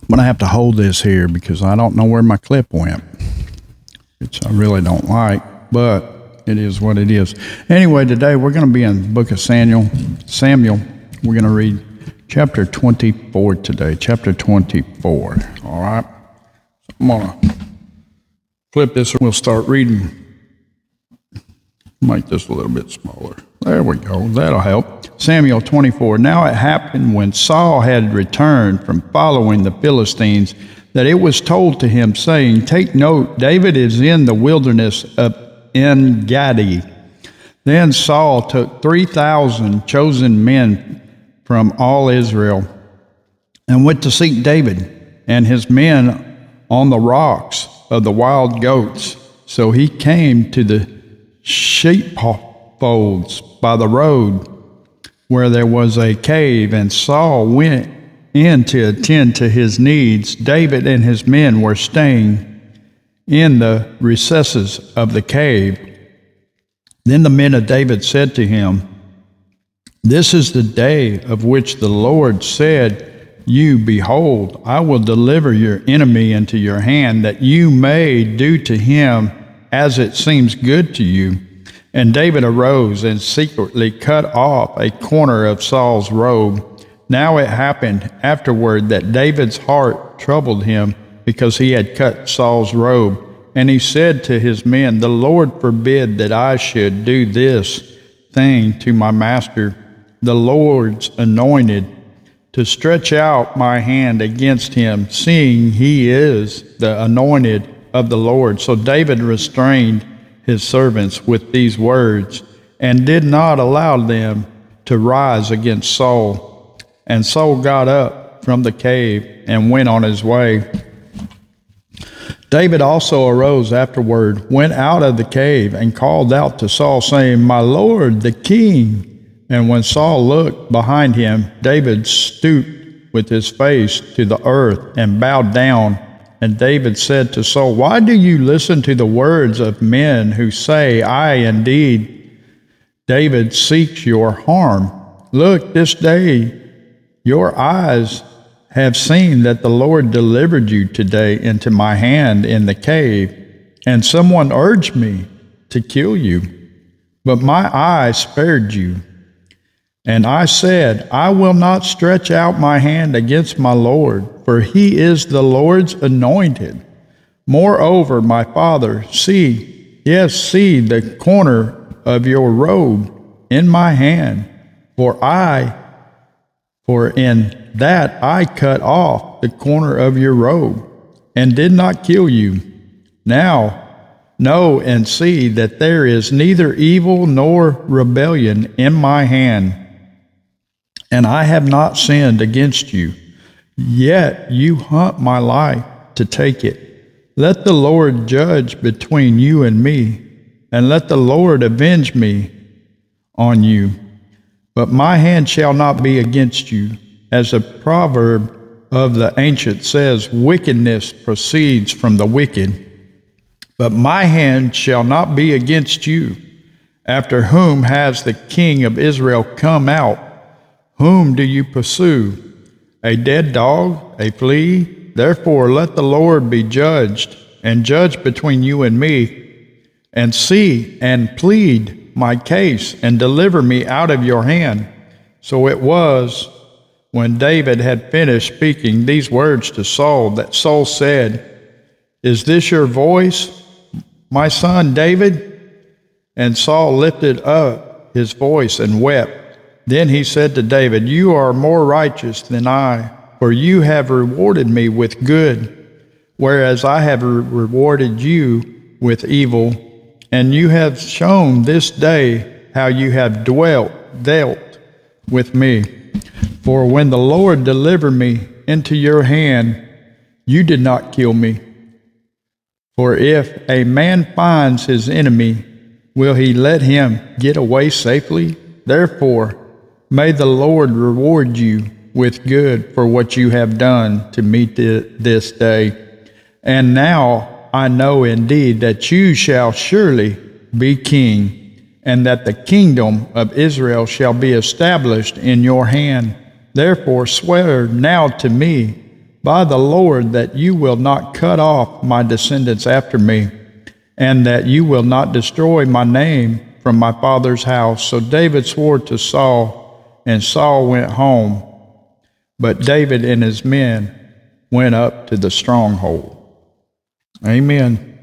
I'm going to have to hold this here because I don't know where my clip went, which I really don't like, but it is what it is. Anyway, today we're going to be in the book of Samuel. We're going to read chapter 24 today, chapter 24. All right? So I'm going to flip this and we'll start reading. Make this a little bit smaller. There we go. That'll help. Samuel 24. Now it happened when Saul had returned from following the Philistines that it was told to him, saying, "Take note, David is in the wilderness of En-Gedi." Then Saul took 3,000 chosen men from all Israel and went to seek David and his men on the rocks of the wild goats. So he came to the sheepfolds by the road where there was a cave, and Saul went in to attend to his needs. David and his men were staying in the recesses of the cave. Then the men of David said to him, "This is the day of which the Lord said, Behold, I will deliver your enemy into your hand, that you may do to him as it seems good to you." And David arose and secretly cut off a corner of Saul's robe. Now it happened afterward that David's heart troubled him because he had cut Saul's robe. And he said to his men, "The Lord forbid that I should do this thing to my master, the Lord's anointed, to stretch out my hand against him, seeing he is the anointed of the Lord." So David restrained his servants with these words, and did not allow them to rise against Saul. And Saul got up from the cave and went on his way. David also arose afterward, went out of the cave, and called out to Saul, saying, "My lord, the king." And when Saul looked behind him, David stooped with his face to the earth and bowed down. And David said to Saul, "Why do you listen to the words of men who say, indeed, David seeks your harm? Look, this day your eyes have seen that the Lord delivered you today into my hand in the cave, and someone urged me to kill you, but my eye spared you. And I said, I will not stretch out my hand against my Lord, for he is the Lord's anointed. Moreover, my father, see the corner of your robe in my hand, for in that I cut off the corner of your robe, and did not kill you. Now know and see that there is neither evil nor rebellion in my hand, and I have not sinned against you. Yet you hunt my life to take it. Let the Lord judge between you and me, and let the Lord avenge me on you. But my hand shall not be against you. As the proverb of the ancient says, wickedness proceeds from the wicked. But my hand shall not be against you. After whom has the king of Israel come out? Whom do you pursue? A dead dog, a flea? Therefore let the Lord be judged, and judge between you and me, and see and plead my case, and deliver me out of your hand. So it was, when David had finished speaking these words to Saul, that Saul said, Is this your voice, my son David? And Saul lifted up his voice and wept. Then he said to David, You are more righteous than I, for you have rewarded me with good, whereas I have rewarded you with evil. And you have shown this day how you have dealt with me. For when the Lord delivered me into your hand, you did not kill me. For if a man finds his enemy, will he let him get away safely? Therefore, may the Lord reward you with good for what you have done to me this day. And now I know indeed that you shall surely be king, and that the kingdom of Israel shall be established in your hand. Therefore swear now to me by the Lord that you will not cut off my descendants after me, and that you will not destroy my name from my father's house. So David swore to Saul, and Saul went home. But David and his men went up to the stronghold. Amen.